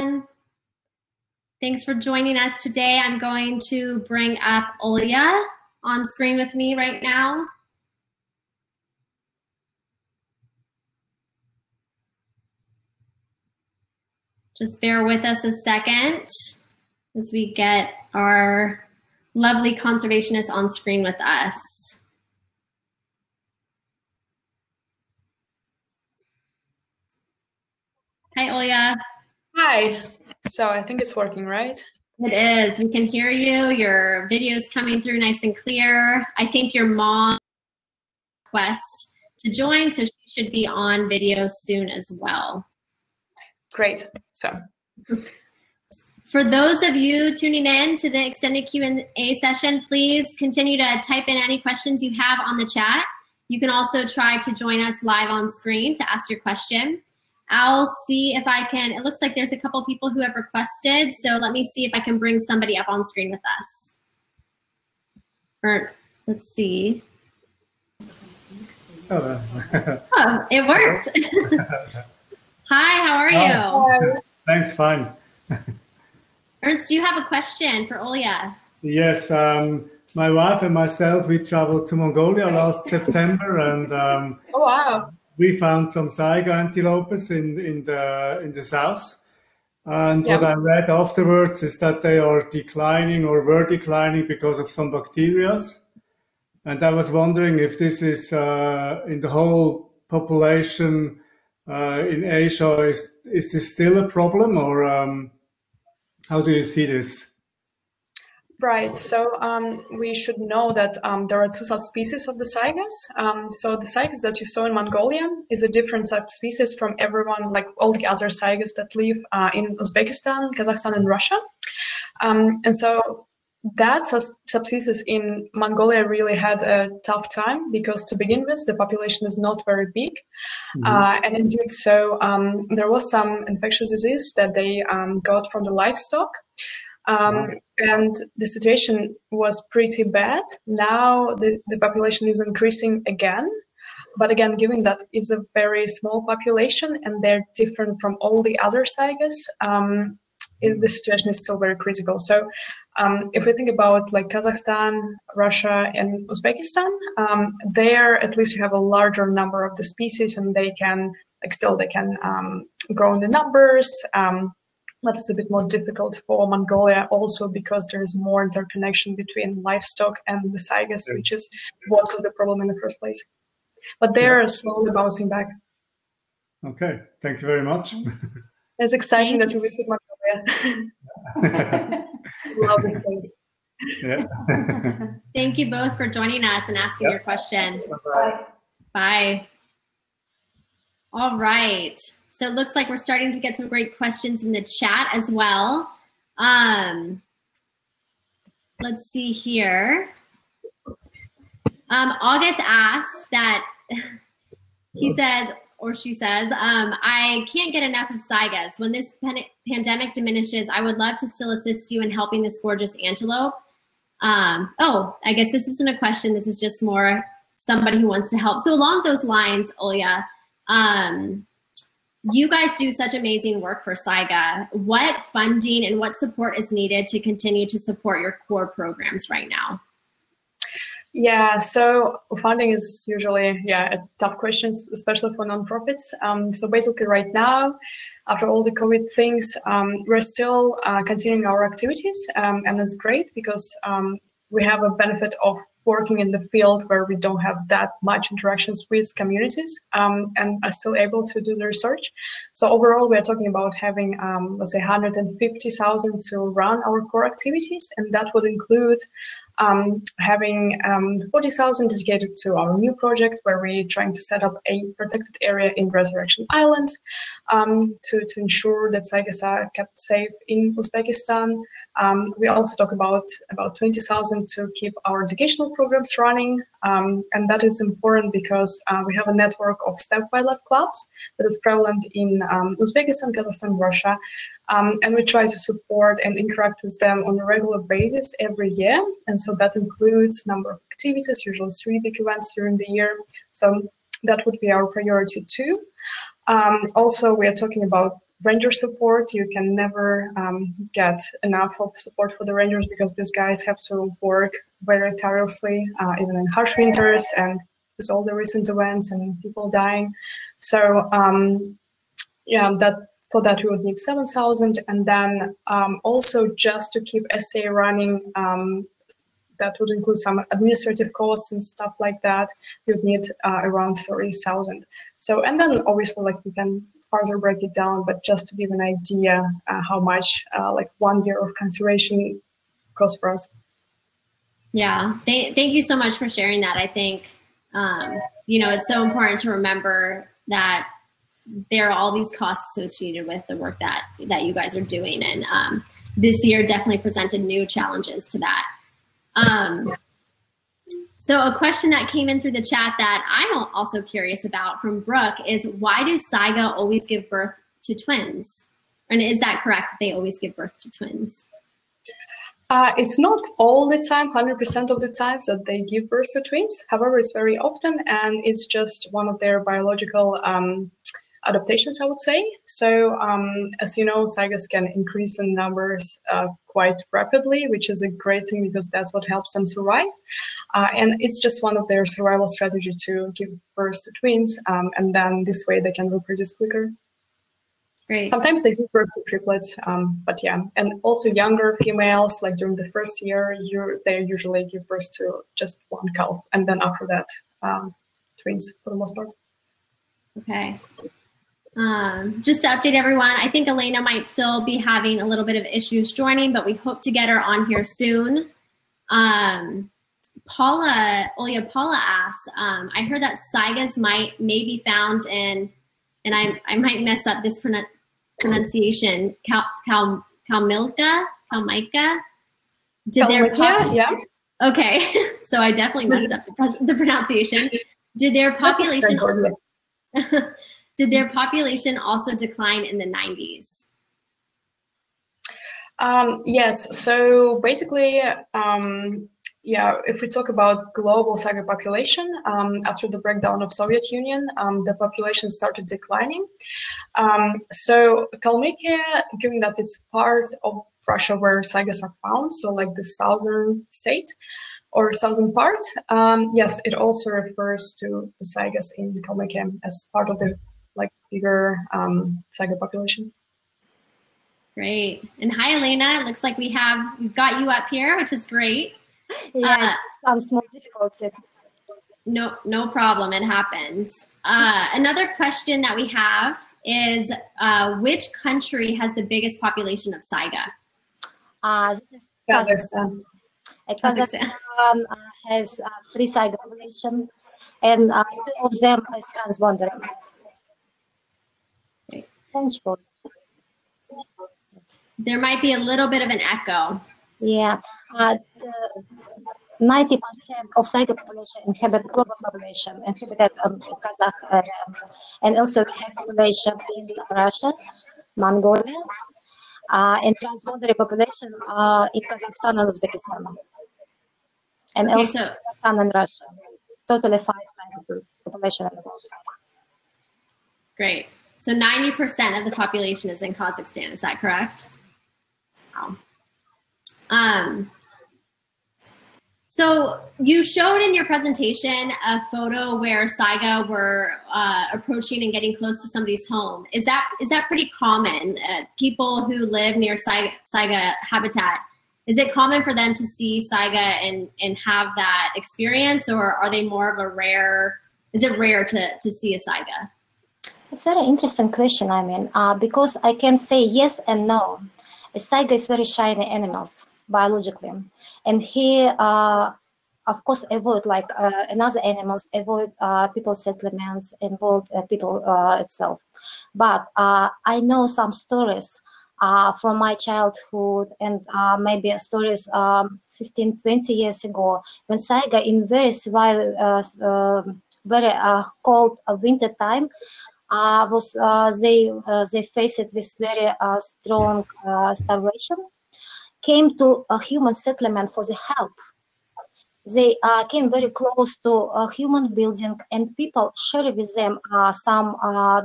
everyone. Thanks for joining us today. I'm going to bring up Olya on screen with me right now. Just bear with us a second as we get our lovely conservationist on screen with us. Hi, Olya. Hi. So I think it's working, right? It is. We can hear you. Your video's coming through nice and clear. I think your mom request to join, so she should be on video soon as well. Great. So for those of you tuning in to the extended Q&A session, please continue to type in any questions you have on the chat. You can also try to join us live on screen to ask your question. I'll see if I can, it looks like there's a couple people who have requested, so let me see if I can bring somebody up on screen with us. Or, let's see. Oh, it worked. Hi, how are you? Thanks, fine. Ernst, do you have a question for Olya? Yes, my wife and myself, we traveled to Mongolia last September, and oh, wow. We found some Saiga antelopes in the south. And what I read afterwards is that they are declining or were declining because of some bacteria. And I was wondering if this is in the whole population in Asia, is this still a problem, or how do you see this? Right. So we should know that there are two subspecies of the Saigas. So the Saigas that you saw in Mongolia is a different subspecies from everyone, like all the other Saigas that live in Uzbekistan, Kazakhstan, and Russia. And so that subspecies in Mongolia really had a tough time because to begin with, the population is not very big. And indeed, so there was some infectious disease that they got from the livestock. And the situation was pretty bad. Now the population is increasing again. But again, given that it's a very small population and they're different from all the other Saigas, the situation is still very critical. So if we think about like Kazakhstan, Russia, and Uzbekistan, there at least you have a larger number of the species and they can, grow in the numbers. But it's a bit more difficult for Mongolia also because there is more interconnection between livestock and the Saigas, which is what was the problem in the first place. But they're slowly bouncing back. Okay, thank you very much. It's exciting that you visit Mongolia. Love this place. Yeah. Thank you both for joining us and asking your question. Bye. Bye. All right. So it looks like we're starting to get some great questions in the chat as well. Let's see here. August asks that, he says, or she says, I can't get enough of Saigas. When this pandemic diminishes, I would love to still assist you in helping this gorgeous antelope. Oh, I guess this isn't a question. This is just more somebody who wants to help. So along those lines, Olya, you guys do such amazing work for Saiga. What funding and what support is needed to continue to support your core programs right now? Yeah, so funding is usually, a tough question, especially for nonprofits. So basically right now, after all the COVID things, we're still continuing our activities. And that's great because we have a benefit of working in the field where we don't have that much interactions with communities and are still able to do the research. So overall, we're talking about having, let's say, 150,000 to run our core activities, and that would include having 40,000 dedicated to our new project where we're trying to set up a protected area in Resurrection Island to ensure that Saigas are kept safe in Uzbekistan. We also talk about 20,000 to keep our educational programs running, and that is important because we have a network of steppe wildlife clubs that is prevalent in Uzbekistan, Kazakhstan, Russia, and we try to support and interact with them on a regular basis every year. And so that includes a number of activities, usually 3 big events during the year. So that would be our priority too. Also, we are talking about ranger support. You can never get enough of support for the rangers because these guys have to work very tirelessly, even in harsh winters and with all the recent events and people dying. So yeah, for that we would need 7,000, and then also just to keep SA running, that would include some administrative costs and stuff like that. You'd need around 30,000. So, and then obviously, like, you can further break it down, but just to give an idea how much like 1 year of conservation costs for us. Yeah, thank you so much for sharing that. I think you know, it's so important to remember that there are all these costs associated with the work that you guys are doing, and this year definitely presented new challenges to that. So a question that came in through the chat that I'm also curious about from Brooke is, why do Saiga always give birth to twins? And is that correct? They always give birth to twins? It's not all the time, 100% of the times that they give birth to twins. However, it's very often, and it's just one of their biological adaptations, I would say. So as you know, Saigas can increase in numbers quite rapidly, which is a great thing because that's what helps them survive. And it's just one of their survival strategy to give birth to twins, and then this way they can reproduce quicker. Great. Sometimes they give birth to triplets, but yeah, and also younger females, like during the first year, they usually give birth to just one calf, and then after that, twins for the most part. Okay. Just to update everyone, I think Elena might still be having a little bit of issues joining, but we hope to get her on here soon. Paula asks, I heard that Saigas may be found in, and I might mess up this pronunciation, Kalmyka? Did their yeah. Okay, so I definitely messed up the pronunciation. Did their population did their population also decline in the 90s? Yes, so basically, yeah, if we talk about global Saiga population, after the breakdown of Soviet Union, the population started declining. So Kalmykia, given that it's part of Russia where Saigas are found, so like the southern state or southern part, yes, it also refers to the Saigas in Kalmykia as part of the like bigger Saiga population. Great. And hi, Elena. It looks like we've got you up here, which is great. Yeah, some small difficulty. No problem. It happens. Another question that we have is, which country has the biggest population of Saiga? This is Kazakhstan. Kazakhstan has 3 Saiga population, and 2 of them is transboundary. There might be a little bit of an echo. Yeah, 90% of Saiga population inhabit global population, inhabited Kazakh area, and also we have population in Russia, Mongolia, and transboundary population in Kazakhstan and Uzbekistan, and okay, also Kazakhstan and Russia. Totally 5 Saiga population. Great. So 90% of the population is in Kazakhstan. Is that correct? Wow. So you showed in your presentation a photo where Saiga were approaching and getting close to somebody's home. Is that pretty common? People who live near Saiga habitat, is it common for them to see Saiga and have that experience, or are they more of a rare? Is it rare to see a Saiga? It's a very interesting question. I mean, because I can say yes and no. A Saiga is very shiny animals biologically, and he, of course, avoid like another animals, avoid people settlements, avoid people itself. But I know some stories from my childhood and maybe stories 15, 20 years ago when Saiga in very cold winter time they faced it with very strong starvation, came to a human settlement for the help. They came very close to a human building, and people shared with them some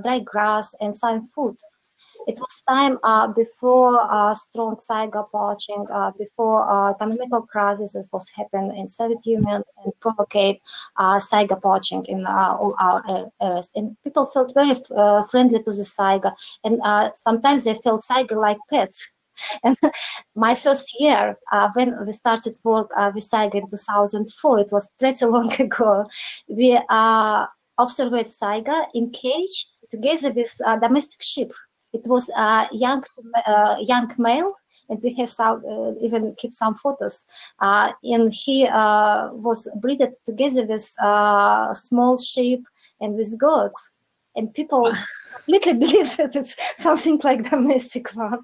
dry grass and some food. It was time before strong Saiga poaching, before economical crisis was happening in Soviet Union and provocate Saiga poaching in all our areas. And people felt very friendly to the Saiga, and sometimes they felt Saiga like pets. And my first year, when we started work with Saiga in 2004, it was pretty long ago, we observed Saiga in cage together with domestic sheep. It was a young male, and we have some, even keep some photos. And he was breeded together with small sheep and with goats. And people completely believe that it's something like domestic one.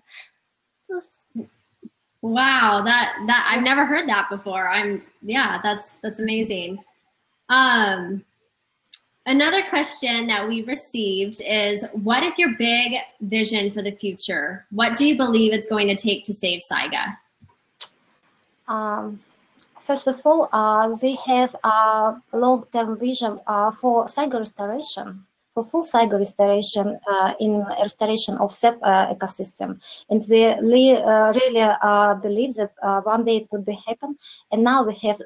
Wow, that I've never heard that before. That's amazing. Another question that we received is, what is your big vision for the future? What do you believe it's going to take to save Saiga? First of all, we have a long-term vision for Saiga restoration, for full Saiga restoration in restoration of SEP ecosystem. And we really believe that one day it will be happen. And now we have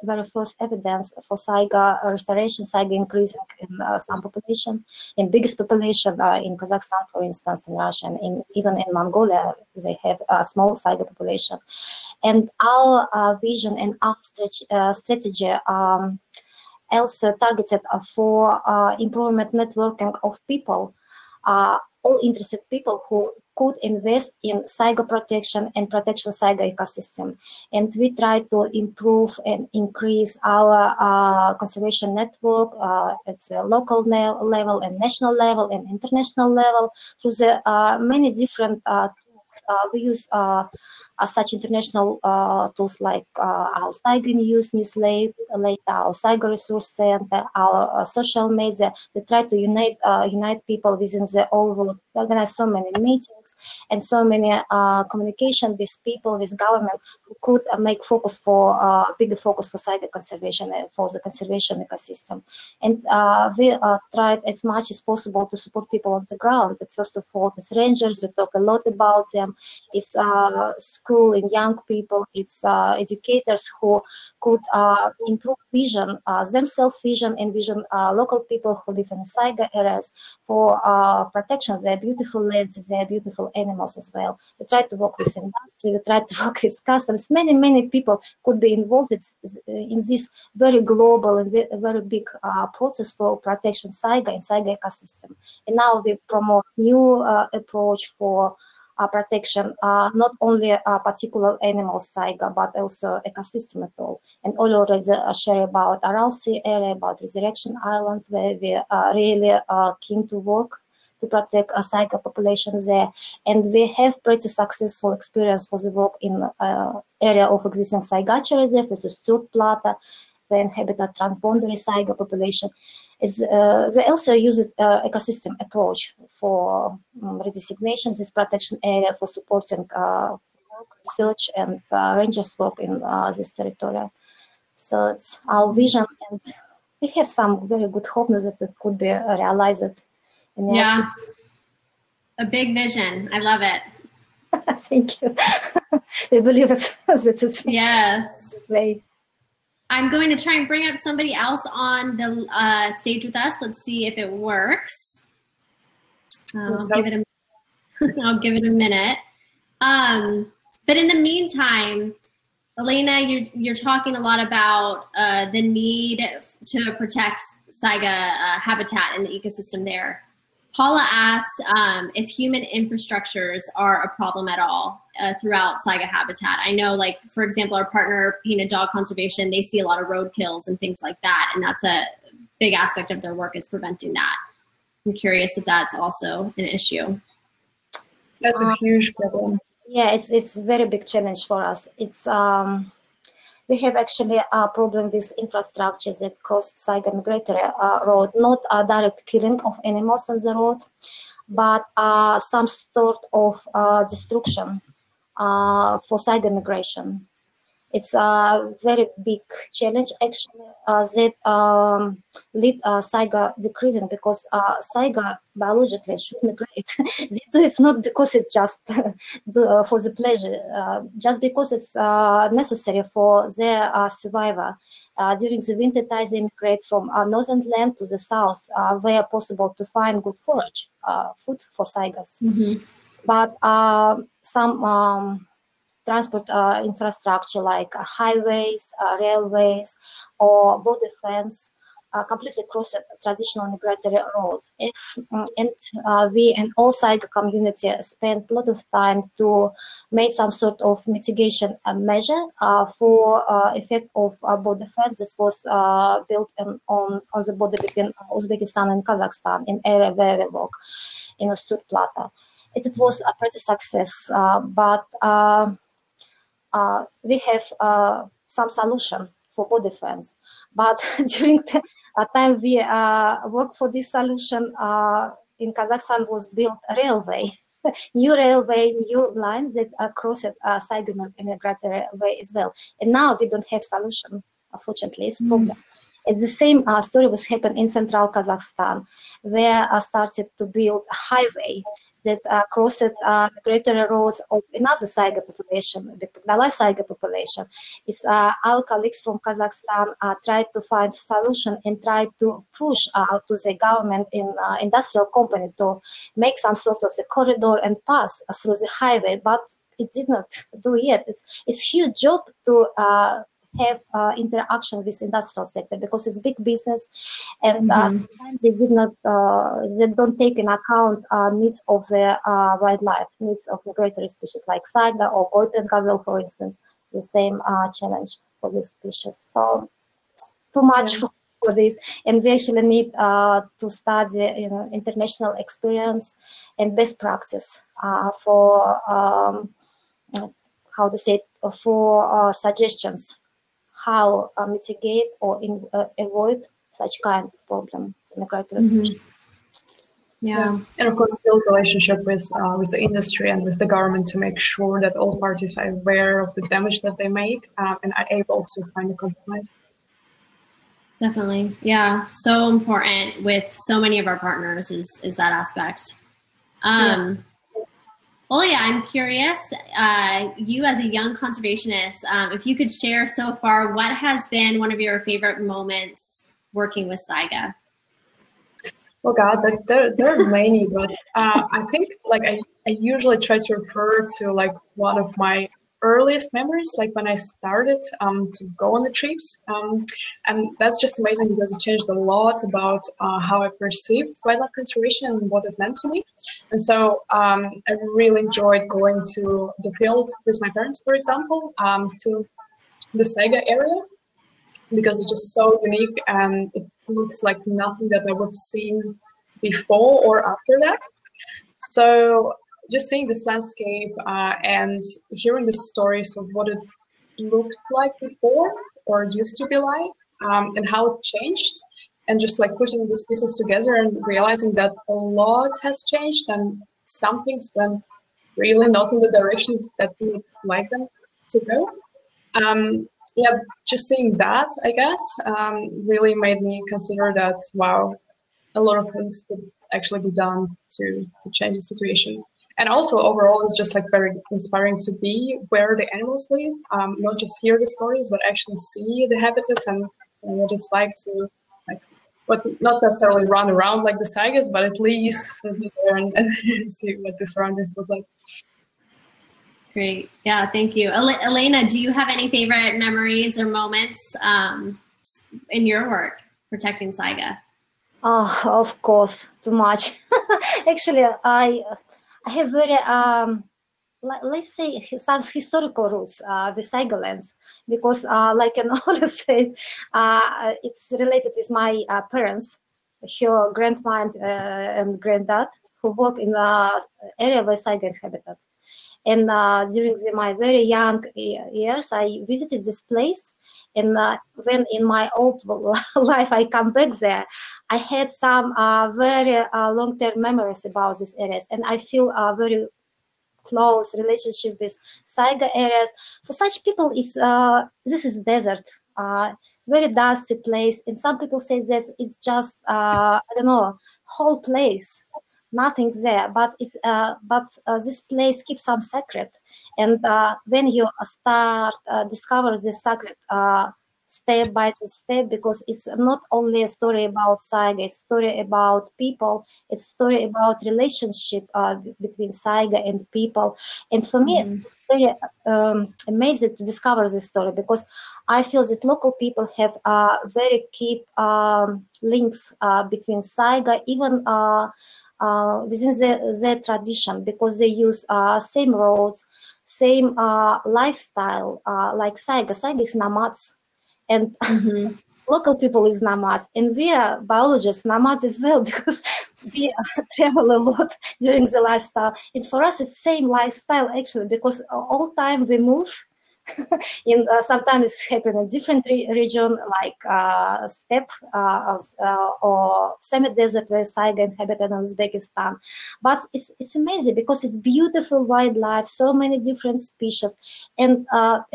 very first evidence for Saiga restoration, Saiga increasing in some population, in biggest population in Kazakhstan, for instance, in Russia, and even in Mongolia, they have a small Saiga population. And our vision and our strategy also targeted for improvement networking of people, all interested people who could invest in Saiga protection and protection Saiga ecosystem. And we try to improve and increase our conservation network at the local level and national level and international level through the many different tools. We use such international tools like our Saiga News newsletter, our Saiga Resource Center, our social media. They try to unite people within the whole world. We organize so many meetings and so many communication with people, with government, who could make focus for bigger focus for Saiga conservation and for the conservation ecosystem. And we tried as much as possible to support people on the ground. It's first of all, it's rangers. We talk a lot about them. It's school and young people. It's educators who could improve vision, themselves vision and vision local people who live in Saiga areas for protection. They are beautiful lands, they are beautiful animals as well. We try to work with industry, we try to work with customs. Many people could be involved in this very global and very big process for protection Saiga and Saiga ecosystem. And now we promote new approach for protection, not only a particular animal Saiga, but also ecosystem at all. And all already share about Aral Sea area, about Resurrection Island, where we are really keen to work to protect a Saiga population there. And we have pretty successful experience for the work in area of existing Saigacha reserve, which is Third Plata, the inhabited transboundary Saiga population. We also use ecosystem approach for redesignation, this protection area, for supporting research and rangers work in this territory. So it's our vision, and we have some very good hope that it could be realized. Yeah, a big vision. I love it. Thank you. We believe that it's yes. Way. I'm going to try and bring up somebody else on the stage with us. Let's see if it works. I'll give it a minute. But in the meantime, Elena, you're talking a lot about the need to protect Saiga habitat and the ecosystem there. Paula asked if human infrastructures are a problem at all throughout Saiga habitat. I know, like, for example, our partner, Painted Dog Conservation, they see a lot of roadkills and things like that, and that's a big aspect of their work, is preventing that. I'm curious if that's also an issue. That's a huge problem. Yeah, it's a very big challenge for us. It's we have actually a problem with infrastructure that crossed Saiga migratory road, not a direct killing of animals on the road, but some sort of destruction for Saiga migration. It's a very big challenge actually that lead Saiga decreasing, because Saiga biologically should migrate. They do it not because it's just for the pleasure, just because it's necessary for their survival. During the winter time, they migrate from northern land to the south, where possible to find good forage, food for Saigas. Mm-hmm. But some transport infrastructure like highways, railways, or border fence completely cross traditional migratory routes. We and all Saiga community spent a lot of time to make some sort of mitigation measure for effect of border fence. This was built on the border between Uzbekistan and Kazakhstan in area where we work in Ostur-Plata. It was a pretty success, but we have some solution for border fence. But during the time we work for this solution, in Kazakhstan was built a railway, new railway, new lines that crossed Saiga migratory way as well. And now we don't have solution, unfortunately, it's a problem. And the same story was happened in central Kazakhstan, where I started to build a highway that crossed migratory roads of another Saiga population, the Pagdala Saiga population. It's our colleagues from Kazakhstan tried to find solution and tried to push to the government in industrial company to make some sort of the corridor and pass through the highway, but it did not do yet. It's huge job to have interaction with industrial sector, because it's big business, and sometimes they did not, they don't take in account needs of the wildlife, needs of migratory species like Saiga or golden gazelle, for instance. The same challenge for this species. So too much for this, and we actually need to study, international experience and best practice for how to say it, for suggestions how mitigate or avoid such kind of problem in migratory species. Yeah, and of course build relationship with the industry and with the government to make sure that all parties are aware of the damage that they make and are able to find a compromise. Definitely, yeah, so important with so many of our partners is that aspect. Olia, I'm curious, you as a young conservationist, if you could share so far, what has been one of your favorite moments working with Saiga? Oh God, there are many, but I think I usually try to refer to one of my earliest memories, like when I started to go on the trips, and that's just amazing because it changed a lot about how I perceived wildlife conservation and what it meant to me. And so I really enjoyed going to the field with my parents, for example, to the Saiga area, because it's just so unique and it looks like nothing that I would see before or after that. So just seeing this landscape and hearing the stories of what it looked like before or used to be like, and how it changed, and just putting these pieces together and realizing that a lot has changed and some things went really not in the direction that we would like them to go. Yeah, just seeing that, I guess, really made me consider that, wow, a lot of things could actually be done to change the situation. And also overall, it's just very inspiring to be where the animals live, not just hear the stories, but actually see the habitat and what it's like to, but not necessarily run around like the Saigas, but at least be there and see what the surroundings look like. Great. Yeah, thank you. Elena, do you have any favorite memories or moments in your work protecting Saiga? Oh, of course, too much. Actually, I have very, let's say, some historical roots with Saiga lands, because like I always said, it's related with my parents, her grandma and granddad, who work in the area where Saiga inhabited. And during my very young years, I visited this place. And when in my old life I come back there, I had some very long-term memories about these areas. And I feel very close relationship with Saiga areas. For such people, it's this is desert, very dusty place, and some people say that it's just I don't know, whole place, nothing there. But it's this place keeps some secret, and when you start discover this secret. Step by step, because it's not only a story about Saiga, it's a story about people, it's a story about relationship between Saiga and people. And for me, it's very amazing to discover this story, because I feel that local people have very key links between Saiga, even within their tradition, because they use same roads, same lifestyle, like Saiga. Saiga is nomads. And local people is nomads, and we are biologists, nomads as well, because we travel a lot during the lifestyle. And for us, it's same lifestyle actually, because all time we move. In sometimes it's happen in different region, like steppe or semi-desert where Saiga inhabited in Uzbekistan. But it's amazing because it's beautiful wildlife, so many different species, and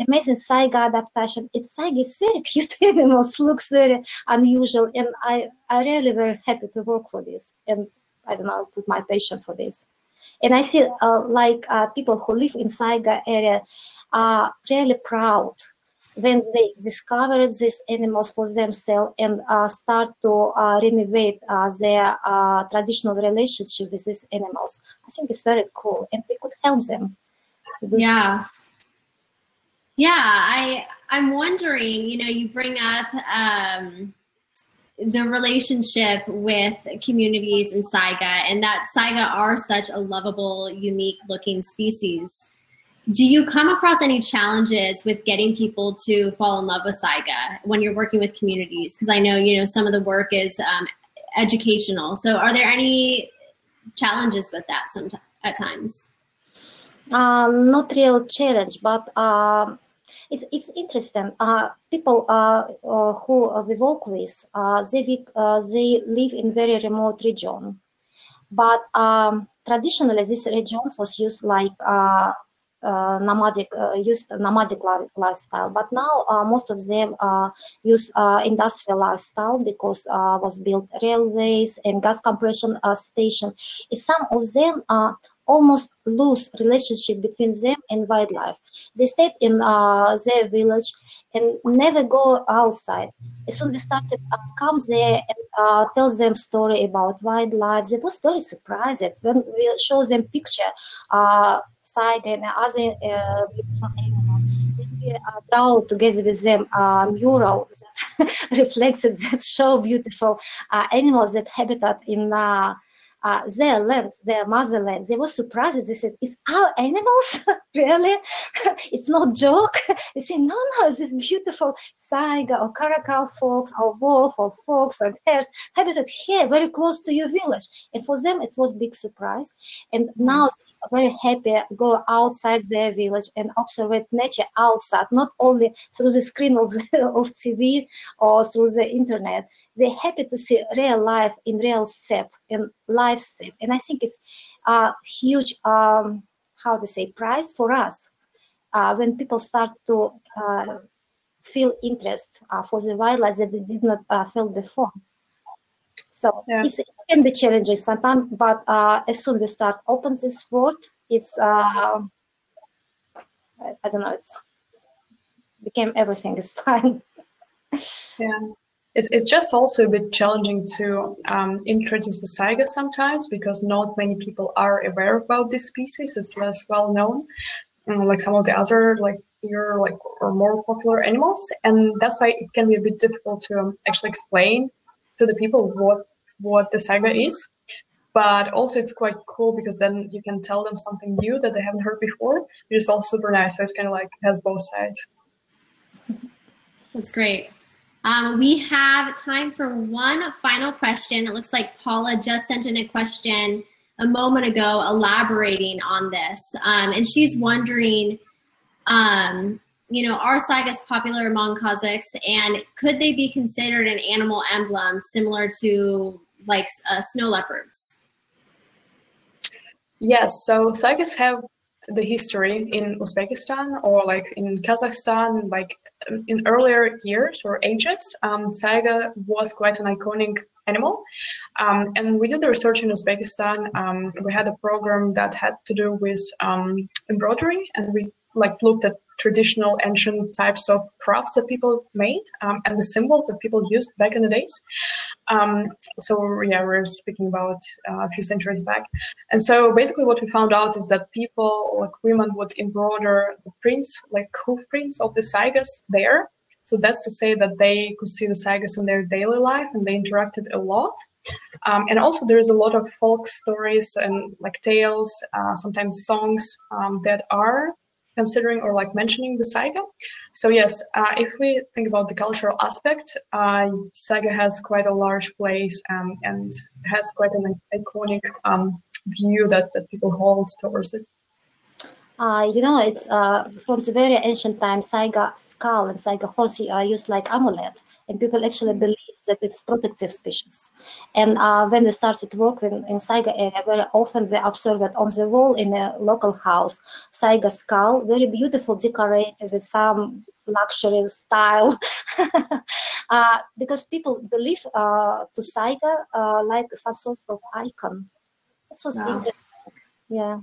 amazing Saiga adaptation. Saiga is very cute animals, looks very unusual, and I really very happy to work for this, and I don't know, put my passion for this. And I see people who live in Saiga area are really proud when they discover these animals for themselves and start to renovate their traditional relationship with these animals. I think it's very cool, and we could help them. Yeah. Yeah, I'm wondering, you bring up the relationship with communities in Saiga, and that Saiga are such a lovable, unique looking species. Do you come across any challenges with getting people to fall in love with Saiga when you're working with communities? Because I know, some of the work is educational. So are there any challenges with that at times? Not real challenge, but it's interesting. People who we work with, they live in very remote region, but traditionally these regions was used like nomadic lifestyle. But now most of them use industrial lifestyle, because was built railways and gas compression station. Some of them almost lose relationship between them and wildlife. They stayed in their village and never go outside. As soon as we started, comes there and tells them story about wildlife. They was very surprised when we show them picture, Saiga and other beautiful animals. Then we draw together with them mural that reflected, that show beautiful animals, that habitat in their land, their motherland. They were surprised. They said, "It's our animals, really? It's not joke." They say, "No, this beautiful Saiga or caracal fox or wolf or fox and hares habitat here, very close to your village." And for them, it was big surprise. And now they are very happy go outside their village and observe nature outside, not only through the screen of TV or through the internet. They're happy to see real life in real step, in live step. And I think it's a huge, prize for us when people start to feel interest for the wildlife that they did not feel before. So it can be challenging sometimes, but as soon as we start open this world, it's, I don't know, it's became everything is fine. Yeah. It's just also a bit challenging to introduce the Saiga sometimes, because not many people are aware about this species. It's less well known, like some of the other or more popular animals, and that's why it can be a bit difficult to actually explain to the people what the Saiga is. But also it's quite cool, because then you can tell them something new that they haven't heard before, which is also super nice. So it's kind of like it has both sides. That's great. We have time for one final question. It looks like Paula just sent in a question a moment ago elaborating on this. And she's wondering, are Saigas popular among Kazakhs, and could they be considered an animal emblem similar to like snow leopards? Yes, so Saigas have the history in Uzbekistan or like in Kazakhstan, like in earlier years or ages, Saiga was quite an iconic animal. And we did the research in Uzbekistan. We had a program that had to do with embroidery, and we like looked at traditional ancient types of crafts that people made and the symbols that people used back in the days. So yeah, we're speaking about a few centuries back. And so basically what we found out is that people, like women, would embroider the prints, like hoof prints of the Saigas there. So that's to say that they could see the Saigas in their daily life and they interacted a lot. And also there's a lot of folk stories and like tales, sometimes songs that are considering or like mentioning the Saiga. So yes, if we think about the cultural aspect, Saiga has quite a large place and has quite an iconic view that people hold towards it. It's from the very ancient times, Saiga skull and Saiga horse are used like amulet, and people actually believe that it's protective species. And when we started working in Saiga area, very often we observed it on the wall in a local house, Saiga skull, very beautiful, decorated with some luxury style, because people believe to Saiga like some sort of icon. This was interesting, yeah.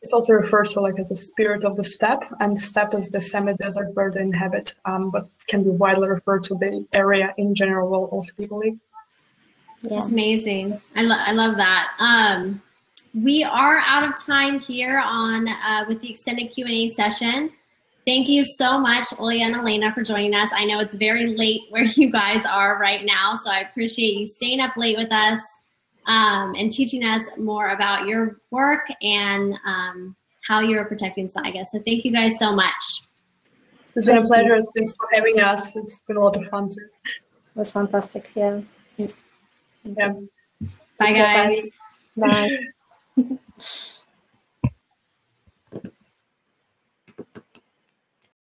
It's also referred to like as a spirit of the steppe, and steppe is the semi-desert where they inhabit, but can be widely referred to the area in general where also people live. Yeah. It's amazing. I love that. We are out of time here on with the extended Q&A session. Thank you so much, Olya and Elena, for joining us. I know it's very late where you guys are right now, so I appreciate you staying up late with us. And teaching us more about your work and how you're protecting Saiga. So thank you guys so much. It's been a pleasure. Thanks for having us. It's been a lot of fun too. It was fantastic. Yeah. Yeah. Bye, guys. Bye.